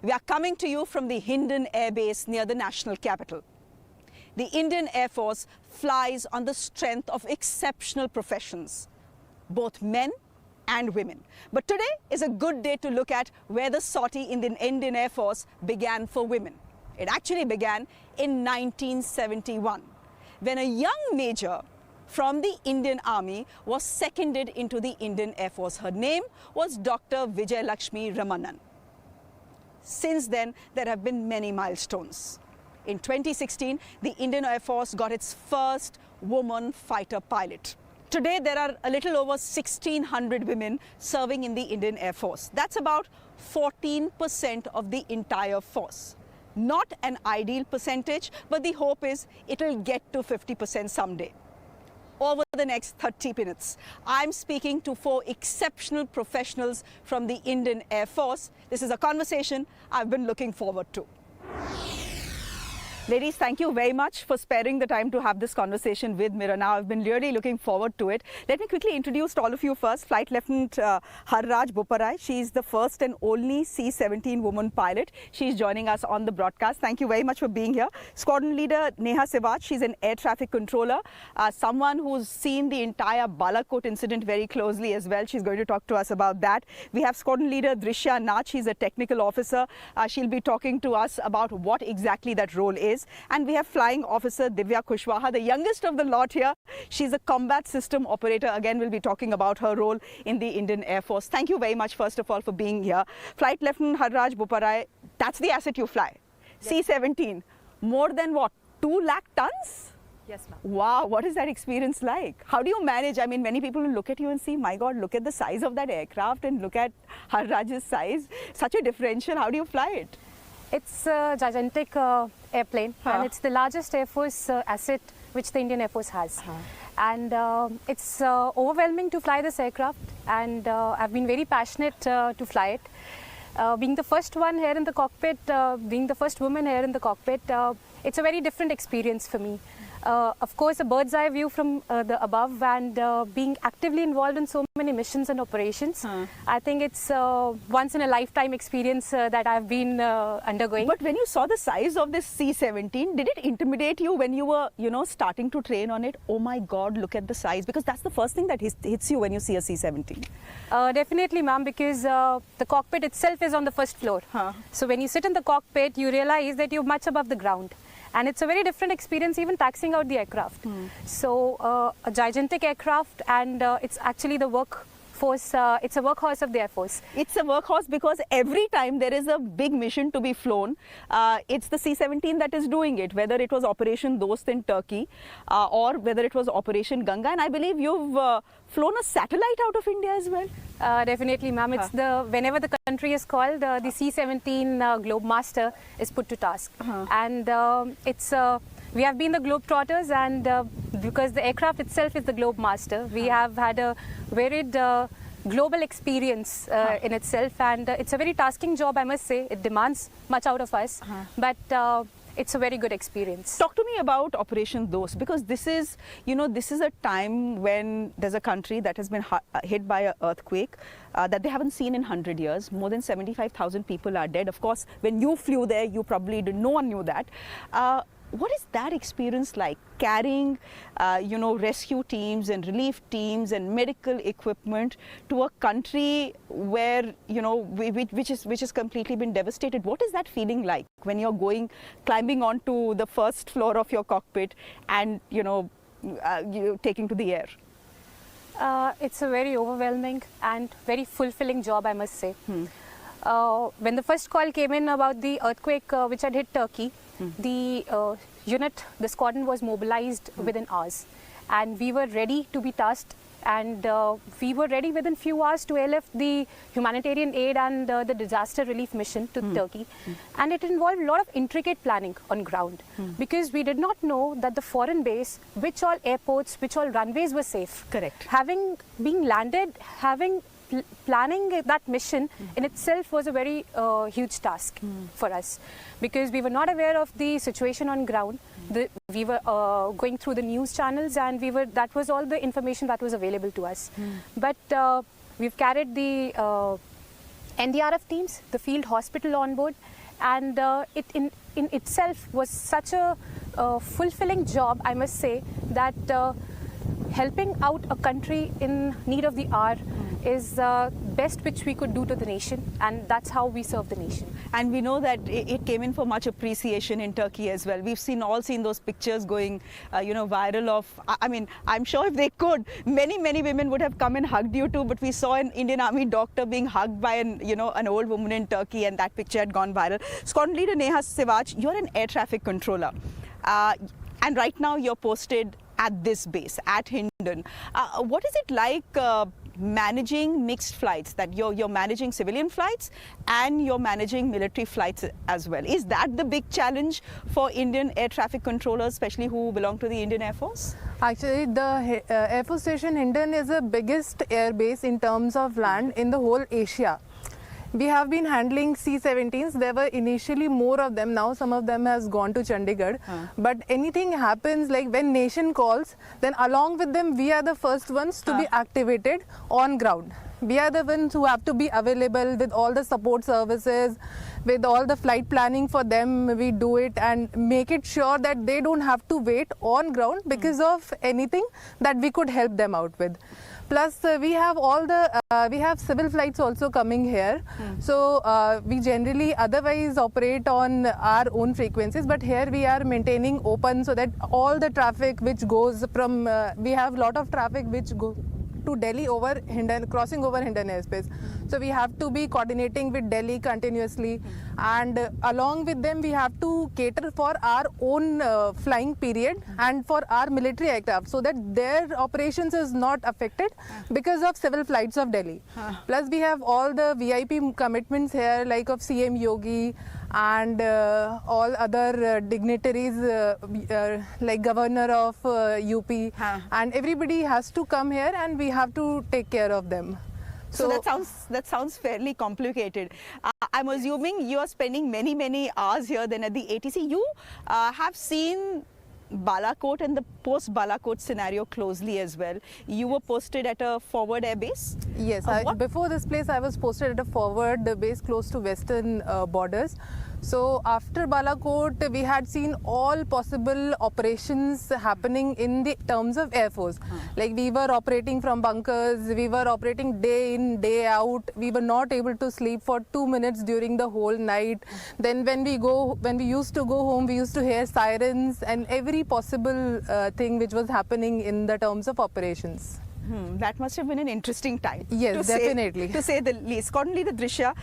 We are coming to you from the Hindon Air Base near the national capital. The Indian Air Force flies on the strength of exceptional professions, both men and women. But today is a good day to look at where the sortie in the Indian Air Force began for women. It actually began in 1971, when a young major from the Indian Army was seconded into the Indian Air Force. Her name was Dr. Vijay Lakshmi Ramanan. Since then, there have been many milestones. In 2016, the Indian Air Force got its first woman fighter pilot. Today, there are a little over 1,600 women serving in the Indian Air Force. That's about 14% of the entire force. Not an ideal percentage, but the hope is it will get to 50% someday. Over the next 30 minutes, I'm speaking to 4 exceptional professionals from the Indian Air Force. This is a conversation I've been looking forward to. Ladies, thank you very much for sparing the time to have this conversation with Mira. Now, I've been really looking forward to it. Let me quickly introduce all of you first. Flight Lieutenant Harraj Boparai. She's the first and only C-17 woman pilot. She's joining us on the broadcast. Thank you very much for being here. Squadron Leader Neha Sewaj. She's an air traffic controller, someone who's seen the entire Balakot incident very closely as well. She's going to talk to us about that. We have Squadron Leader Drishya Nach. She's a technical officer. She'll be talking to us about what exactly that role is. And we have Flying Officer Divya Kushwaha, the youngest of the lot here. She's a combat system operator. Again, we'll be talking about her role in the Indian Air Force. Thank you very much, first of all, for being here. Flight Lieutenant Harraj Boparai, that's the asset you fly. Yes. C-17, more than what, 2 lakh tons? Yes, ma'am. Wow, what is that experience like? How do you manage? I mean, many people will look at you and see, my God, look at the size of that aircraft and look at Harraj's size. Such a differential. How do you fly it? It's a gigantic airplane, and it's the largest Air Force asset which the Indian Air Force has. And it's overwhelming to fly this aircraft, and I've been very passionate to fly it. Being the first one here in the cockpit, being the first woman here in the cockpit, it's a very different experience for me. Of course, a bird's eye view from the above, and being actively involved in so many missions and operations. I think it's once in a lifetime experience that I've been undergoing. But when you saw the size of this C-17, did it intimidate you when you were, starting to train on it? Oh my God, look at the size, because that's the first thing that hits you when you see a C-17. Definitely, ma'am, because the cockpit itself is on the first floor. So when you sit in the cockpit, you realize that you're much above the ground. And it's a very different experience even taxiing out the aircraft. So a gigantic aircraft, and it's actually the workforce, it's a workhorse of the Air Force. It's a workhorse because every time there is a big mission to be flown, it's the C-17 that is doing it, whether it was Operation Dost in Turkey or whether it was Operation Ganga. And I believe you've flown a satellite out of India as well. Definitely, ma'am. It's whenever the country is called, the C-17 Globe Master is put to task. And we have been the Globetrotters, and because the aircraft itself is the Globe Master, we have had a varied global experience in itself, and it's a very tasking job, I must say. It demands much out of us, but it's a very good experience. Talk to me about Operation Dost, because this is a time when there's a country that has been hit by an earthquake that they haven't seen in 100 years. More than 75,000 people are dead. Of course, when you flew there, you probably didn't, no one knew that. What is that experience like, carrying, rescue teams and relief teams and medical equipment to a country where, which is completely been devastated? What is that feeling like when you're climbing onto the first floor of your cockpit and, taking to the air? It's a very overwhelming and very fulfilling job, I must say. When the first call came in about the earthquake which had hit Turkey, the squadron was mobilized within hours, and we were ready to be tasked, and we were ready within few hours to airlift the humanitarian aid and the disaster relief mission to Turkey. And it involved a lot of intricate planning on ground, because we did not know that the foreign base, which all airports, which all runways were safe. Correct. Having been landed, planning that mission in itself was a very huge task for us, because we were not aware of the situation on ground. We were going through the news channels, and that was all the information that was available to us. But we've carried the NDRF teams, the field hospital on board, and it in itself was such a fulfilling job, I must say, that helping out a country in need of the hour is best which we could do to the nation, and that's how we serve the nation. And we know that it came in for much appreciation in Turkey as well. We've all seen those pictures going, viral of, I mean, I'm sure if they could, many women would have come and hugged you too, but we saw an Indian Army doctor being hugged by an old woman in Turkey, and that picture had gone viral. Squadron Leader Neha Sivaj, you're an air traffic controller. And right now you're posted at this base, at Hindon. What is it like managing mixed flights, that you're managing civilian flights and you're managing military flights as well? Is that the big challenge for Indian air traffic controllers, especially who belong to the Indian Air Force? Actually, the Air Force Station Hindon is the biggest air base in terms of land in the whole Asia. We have been handling C-17s. There were initially more of them. Now some of them has gone to Chandigarh. But anything happens, like when nation calls, then along with them, we are the first ones to be activated on ground. We are the ones who have to be available with all the support services, with all the flight planning for them. We do it and make it sure that they don't have to wait on ground because of anything that we could help them out with. Plus, we have we have civil flights also coming here. So we generally otherwise operate on our own frequencies, but here we are maintaining open so that all the traffic which goes from, we have a lot of traffic which go to Delhi over Hindon, crossing over Hindon airspace. So we have to be coordinating with Delhi continuously, and along with them we have to cater for our own flying period and for our military aircraft, so that their operations is not affected because of civil flights of Delhi. Plus we have all the VIP commitments here, like of CM Yogi and all other dignitaries like Governor of UP, and everybody has to come here and we have to take care of them. So that sounds fairly complicated. I'm assuming you are spending many hours here then at the ATC. You have seen Balakot and the post-Balakot scenario closely as well. You were posted at a forward air base? Yes, before this place I was posted at a forward base close to western borders. So after Balakot, we had seen all possible operations happening in the terms of Air Force. Like we were operating from bunkers, we were operating day in, day out. We were not able to sleep for 2 minutes during the whole night. Then when we used to go home, we used to hear sirens and every possible thing which was happening in the terms of operations. That must have been an interesting time. Yes, definitely. To say the least. Squadron Leader Drisha,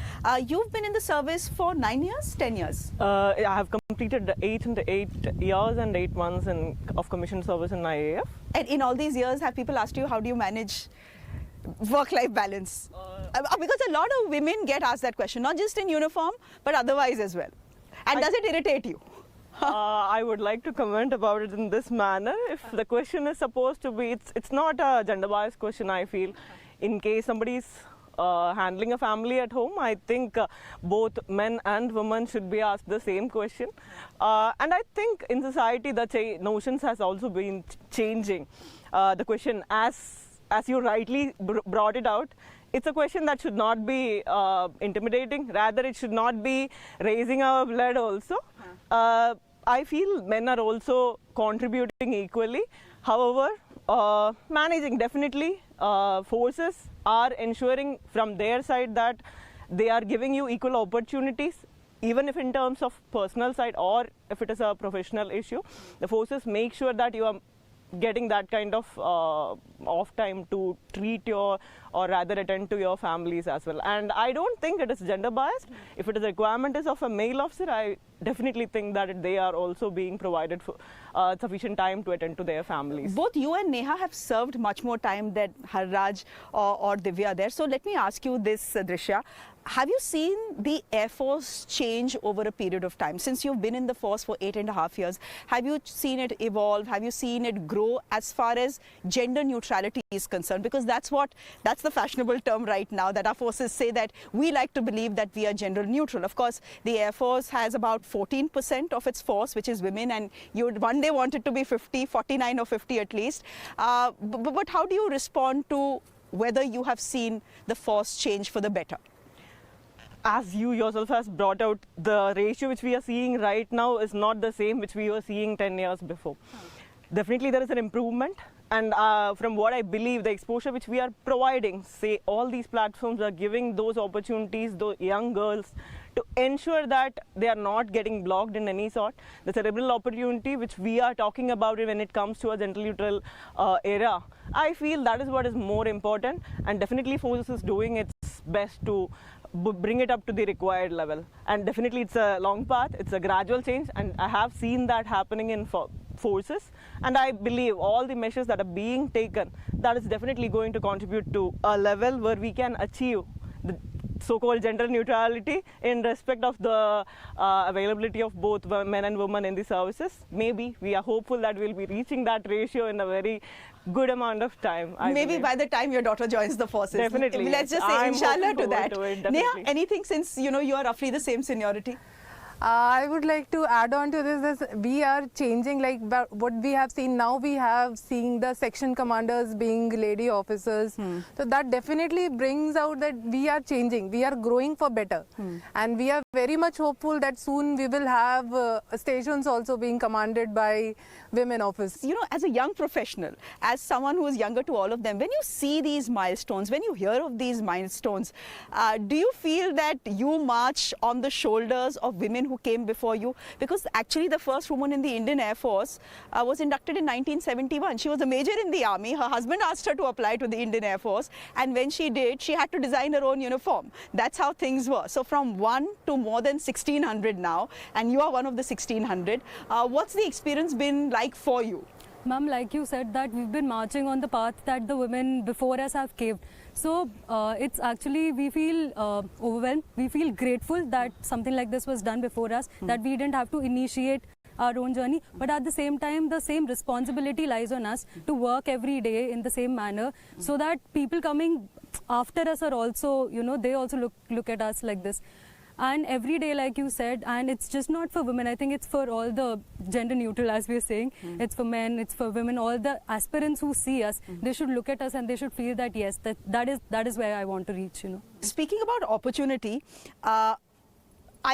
you've been in the service for 9 years, 10 years? I have completed 8 years and 8 months of commissioned service in IAF. And in all these years, have people asked you, how do you manage work-life balance? Because a lot of women get asked that question, not just in uniform, but otherwise as well. And does it irritate you? I would like to comment about it in this manner. If the question is supposed to be, it's not a gender biased question, I feel. In case somebody is handling a family at home, I think both men and women should be asked the same question. And I think in society the notions has also been changing. The question, as you rightly brought it out, it's a question that should not be intimidating. Rather, it should not be raising our blood also. I feel men are also contributing equally. However, managing definitely, forces are ensuring from their side that they are giving you equal opportunities, even if in terms of personal side or if it is a professional issue. The forces make sure that you are getting that kind of off time to treat your, or rather attend to your families as well. And I don't think it is gender biased. If it is a requirement is of a male officer, I definitely think that they are also being provided for sufficient time to attend to their families. Both you and Neha have served much more time than Harraj or Divya there. So let me ask you this, Drisha. Have you seen the Air Force change over a period of time? Since you've been in the force for 8.5 years, have you seen it evolve? Have you seen it grow as far as gender neutrality is concerned? Because that's the fashionable term right now, that our forces say that we like to believe that we are gender neutral. Of course, the Air Force has about 14% of its force, which is women, and you would one day want it to be 50, 49 or 50 at least. But how do you respond to whether you have seen the force change for the better? as you yourself has brought out, the ratio which we are seeing right now is not the same which we were seeing 10 years before. Definitely there is an improvement, and from what I believe, the exposure which we are providing, say all these platforms are giving those opportunities, those young girls, to ensure that they are not getting blocked in any sort. The cerebral opportunity which we are talking about when it comes to a gender neutral era, I feel that is what is more important, and definitely Forces is doing its best to bring it up to the required level. And definitely it's a long path, it's a gradual change, and I have seen that happening in Forces, and I believe all the measures that are being taken, that is definitely going to contribute to a level where we can achieve the so-called gender neutrality in respect of the availability of both men and women in the services. Maybe we are hopeful that we'll be reaching that ratio in a very good amount of time. Maybe by the time your daughter joins the Forces. Definitely. Let's just say I'm inshallah to looking that. forward to it, Neha, definitely. anything, since you are roughly the same seniority? I would like to add on to this, we are changing, like what we have seen now, we have seen the section commanders being lady officers. So that definitely brings out that we are changing, we are growing for better. And we are very much hopeful that soon we will have stations also being commanded by women officers. As a young professional, as someone who is younger to all of them, when you see these milestones, when you hear of these milestones, do you feel that you march on the shoulders of women who came before you? Because actually the first woman in the Indian Air Force was inducted in 1971. She was a major in the army. Her husband asked her to apply to the Indian Air Force, and when she did, she had to design her own uniform. That's how things were. So from 1 to more than 1600 now, and you are one of the 1600. What's the experience been like for you? Ma'am, like you said, that we've been marching on the path that the women before us have paved. So it's actually, we feel overwhelmed. We feel grateful that something like this was done before us, that we didn't have to initiate our own journey. But at the same time, the same responsibility lies on us to work every day in the same manner, so that people coming after us are also, they also look at us like this. And every day, like you said, and it's just not for women, I think it's for all the gender neutral, as we're saying. It's for men, it's for women, all the aspirants who see us, they should look at us and they should feel that yes, that is where I want to reach, Speaking about opportunity, I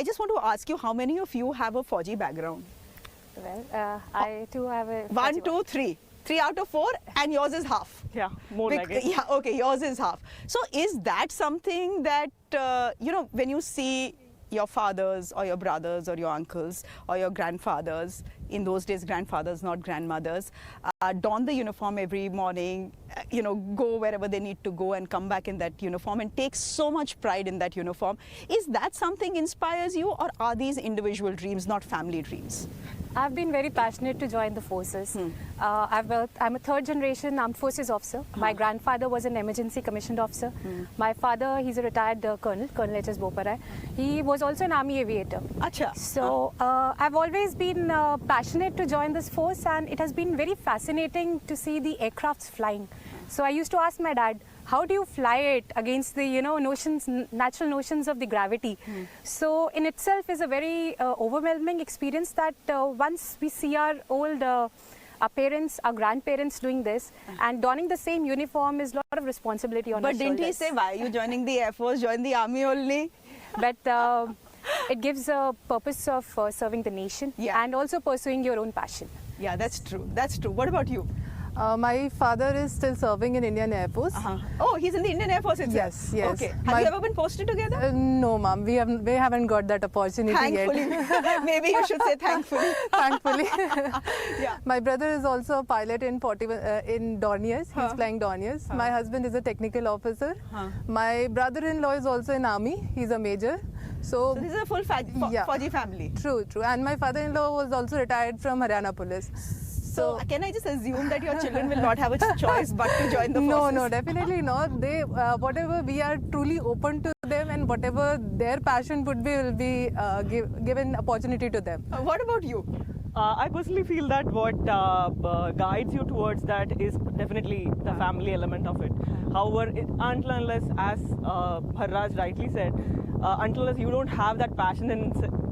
just want to ask you, how many of you have a Fauji background? Well, I too have a... 1, 2, 3. 3 out of 4, and yours is half. Yeah, more like it. Yeah, okay, yours is half. So is that something that, when you see your fathers or your brothers or your uncles or your grandfathers, in those days grandfathers, not grandmothers, don the uniform every morning, go wherever they need to go and come back in that uniform and take so much pride in that uniform, is that something inspires you, or are these individual dreams, not family dreams? I've been very passionate to join the Forces. I'm a third generation armed forces officer. My grandfather was an emergency commissioned officer. My father, he's a retired Colonel H.S. Boparai. He was also an army aviator. Acha. So I've always been passionate to join this force, and it has been very fascinating to see the aircrafts flying. So I used to ask my dad, how do you fly it against the natural notions of the gravity? So in itself is a very overwhelming experience, that once we see our old our parents, our grandparents doing this, and donning the same uniform is a lot of responsibility on our shoulders. But didn't he say, why are you joining the Air Force, join the army only? But it gives a purpose of serving the nation, and also pursuing your own passion. Yeah, that's true. That's true. What about you? My father is still serving in Indian Air Force. Oh, he's in the Indian Air Force itself? Yes. Okay. Have you ever been posted together? No, ma'am. We haven't got that opportunity Thankfully. yet. Maybe you should say thankfully. Thankfully. Yeah. My brother is also a pilot in Dorniers. He's flying Dorniers. My husband is a technical officer. My brother-in-law is also in army. He's a major. So this is a full Fauji family. True. And my father-in-law was also retired from Haryana Police. So can I just assume that your children will not have a choice but to join the forces? No, definitely not. They, whatever, we are truly open to them, and whatever their passion would be, will be given opportunity to them. What about you? I personally feel that what guides you towards that is definitely the family element of it. However, until unless, as Harraj rightly said, until unless you don't have that passion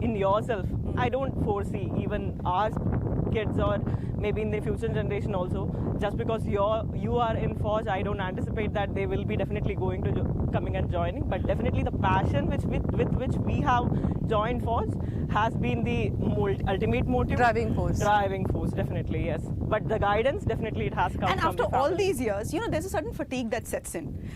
in yourself, I don't foresee even our kids or maybe in the future generation also. Just because you are in Forge, I don't anticipate that they will be definitely going to coming and joining. But definitely the passion with which we have joined Forge has been the ultimate motive. Driving force. Driving force, definitely, yes. But the guidance, definitely it has come And from after the all family. these years, you know, there's a certain fatigue that sets in.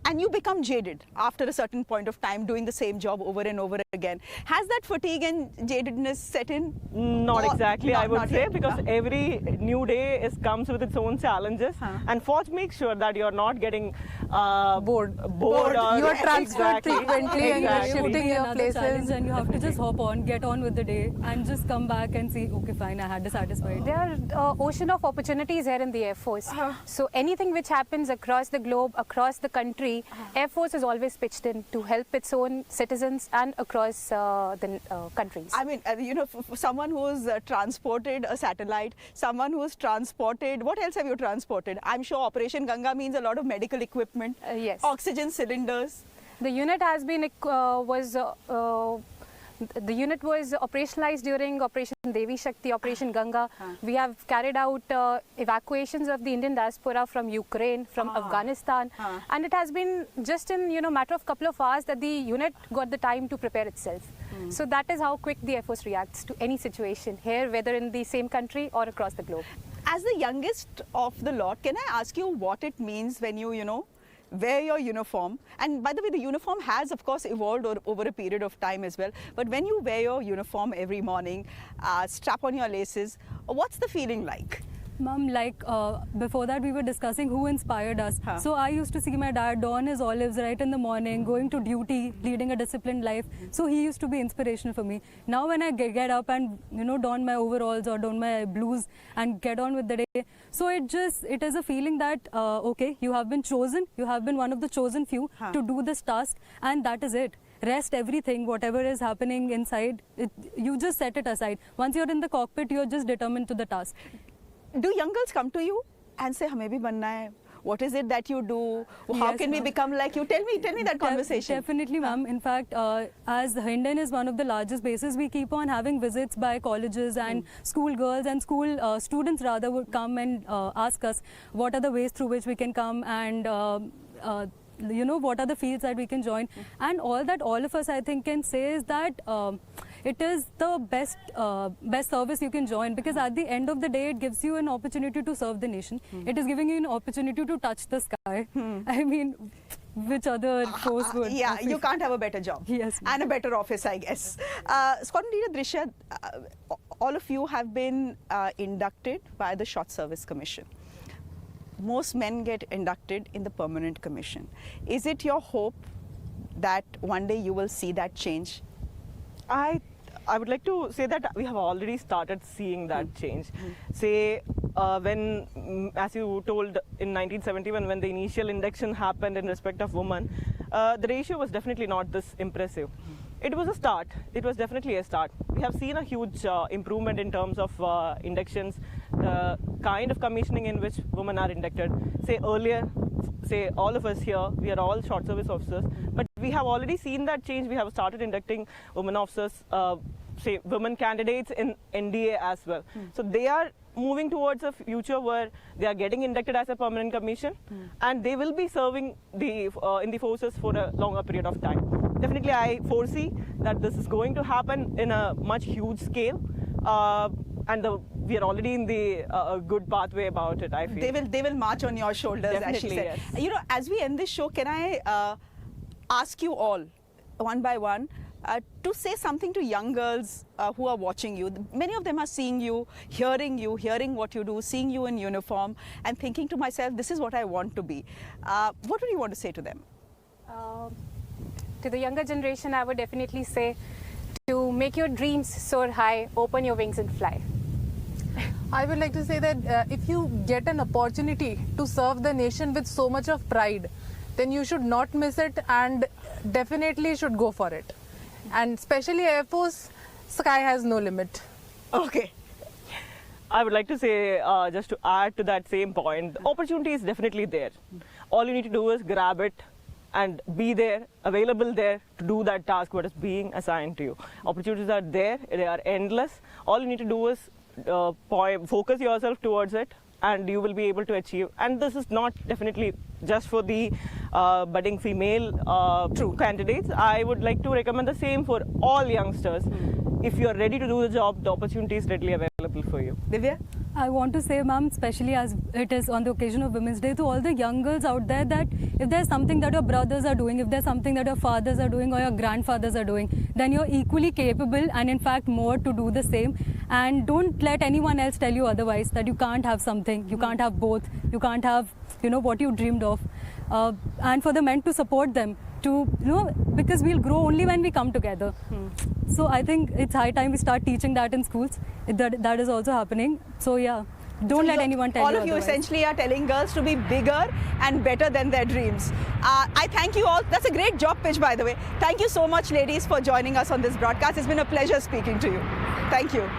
And you become jaded after a certain point of time doing the same job over and over again. Has that fatigue and jadedness set in? Not Or exactly, I would not say, yet? because every new day comes with its own challenges, and Forge makes sure that you're not getting Bored. or You are transferred exactly. frequently and you're Exactly. It would shifting be your another challenge, places. and you have to just hop on, get on with the day, and just come back and see, okay, fine, I had a satisfied. There are ocean of opportunities here in the Air Force. So anything which happens across the globe, across the country, Air Force is always pitched in to help its own citizens and across the countries. I mean, you know, for someone who's transported a satellite, someone who's transported, what else have you transported? I'm sure Operation Ganga means a lot of medical equipment, Yes. oxygen cylinders. The unit has been the unit was operationalized during Operation Devi Shakti, Operation Ganga. We have carried out evacuations of the Indian diaspora from Ukraine, from Afghanistan, and it has been just in matter of couple of hours that the unit got the time to prepare itself. So that is how quick the Air Force reacts to any situation here, whether in the same country or across the globe. As the youngest of the lot, can I ask you what it means when you know, wear your uniform? And by the way, the uniform has, of course, evolved over a period of time as well. But when you wear your uniform every morning, strap on your laces, what's the feeling like? Mom, like before that we were discussing who inspired us. So I used to see my dad don his olives right in the morning, going to duty, leading a disciplined life. So he used to be inspirational for me. Now when I get up and don my overalls or don my blues and get on with the day, so it is a feeling that okay, you have been chosen, you have been one of the chosen few to do this task, and that is it. Rest everything, whatever is happening inside, you just set it aside. Once you're in the cockpit, you're just determined to the task. Do young girls come to you and say, "Hame bhi banna hai"? What is it that you do? How Yes, can we ma'am. become like you? Tell me that conversation. Definitely, ma'am. In fact, as Hindan is one of the largest bases, we keep on having visits by colleges and school girls and school students rather would come and ask us what are the ways through which we can come and what are the fields that we can join. And all that all of us, I think, can say is that it is the best service you can join, because at the end of the day, it gives you an opportunity to serve the nation. It is giving you an opportunity to touch the sky. I mean, which other force would? Yeah, you can't have a better job. Yes, ma'am. And a better office, I guess. Squadron Leader Drisha, all of you have been inducted by the Short Service Commission. Most men get inducted in the Permanent Commission. Is it your hope that one day you will see that change? I would like to say that we have already started seeing that change. Say, when, as you told, in 1971, when the initial induction happened in respect of women, the ratio was definitely not this impressive. It was a start. It was definitely a start. We have seen a huge improvement in terms of inductions, the kind of commissioning in which women are inducted. Say earlier, say all of us here, we are all short service officers, but we have already seen that change. We have started inducting women officers, say women candidates in NDA as well. So they are moving towards a future where they are getting inducted as a permanent commission, and they will be serving the in the forces for a longer period of time. Definitely, I foresee that this is going to happen in a much huge scale, and we are already in the good pathway about it, I feel. They will march on your shoulders, as she Definitely, said. yes. You know, as we end this show, can I ask you all, one by one, to say something to young girls who are watching you? Many of them are seeing you, hearing what you do, seeing you in uniform, and thinking to myself, this is what I want to be. What would you want to say to them? To the younger generation, I would definitely say to make your dreams soar high, open your wings and fly. I would like to say that if you get an opportunity to serve the nation with so much of pride, then you should not miss it and definitely should go for it. And especially Air Force, sky has no limit. Okay. I would like to say, just to add to that same point, the opportunity is definitely there. All you need to do is grab it and be there, available there to do that task what is being assigned to you. Opportunities are there, they are endless. All you need to do is focus yourself towards it, and you will be able to achieve. And this is not definitely just for the budding female candidates. I would like to recommend the same for all youngsters. If you are ready to do the job, the opportunity is readily available for you. Divya? I want to say, ma'am, especially as it is on the occasion of Women's Day, to all the young girls out there, that if there's something that your brothers are doing, if there's something that your fathers are doing or your grandfathers are doing, then you're equally capable and in fact more to do the same. And don't let anyone else tell you otherwise, that you can't have something, you can't have both, you can't have, what you dreamed of. And for the men to support them, because we'll grow only when we come together. So I think it's high time we start teaching that in schools. That is also happening. So yeah, don't let anyone tell you All of you otherwise. essentially are telling girls to be bigger and better than their dreams. I thank you all. That's a great job pitch, by the way. Thank you so much, ladies, for joining us on this broadcast. It's been a pleasure speaking to you. Thank you.